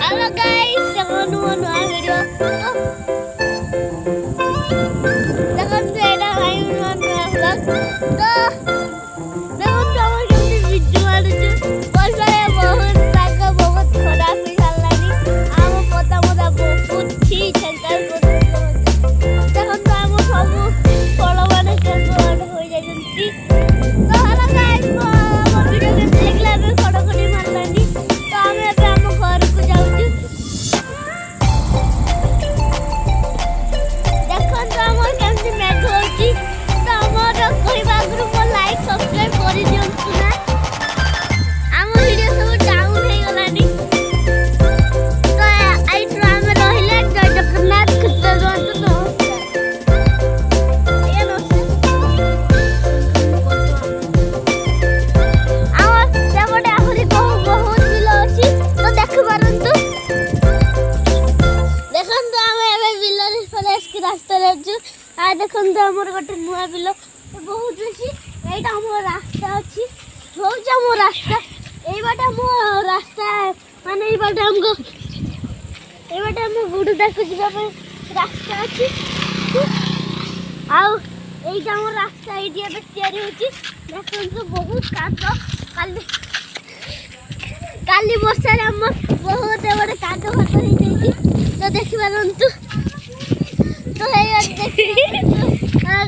Halo guys, jangan lupa video. Jangan saya lain vlog. Tuh, jangan kamu jadi video aja. Bos saya बहुत ताका बहुत खराब मिलानी. आमो पता मोदा बहुत ही चंचल करते. jangan kamu सब फॉलोवर कर हो जाएंगे. तो हेलो गाइस, वो वीडियो के देखला में फोटो कोनी मारलानी. तो हमें अब हम घर को जाऊँ. देखो तो हमर केमती मैच होची. तो हमर कोई बागरु को लाइक सब्सक्राइब करि दियौ ना. हम वीडियो सब डाउन हे गलानी. तो आई ड्राम रहिले जय जगन्नाथ कृष्ण रोड तो ये नो आवर सेबडे आहुरी बहुत बिल अछि. तो देख पारंतु देखन तो हम एबे बिलर फ्रेश के रास्ता रे छु. आ देखन तो हमर गोटे नुआ बिल बहुत बेसी. एटा हमर रास्ता अछि. हो जा हमर रास्ता एई बाटा हमर रास्ता माने एई बाटा हमको एई बाटा हम गुडू देखु जिबा पे रास्ता अछि. आउ एटा हमर रास्ता एटी एबे तयारी होछि. देखन तो बहुत कादो काली वर्षा रे हम बहुत बड़े कादो खत हो जाई. तो देखि पारंतु तो हे देखि आ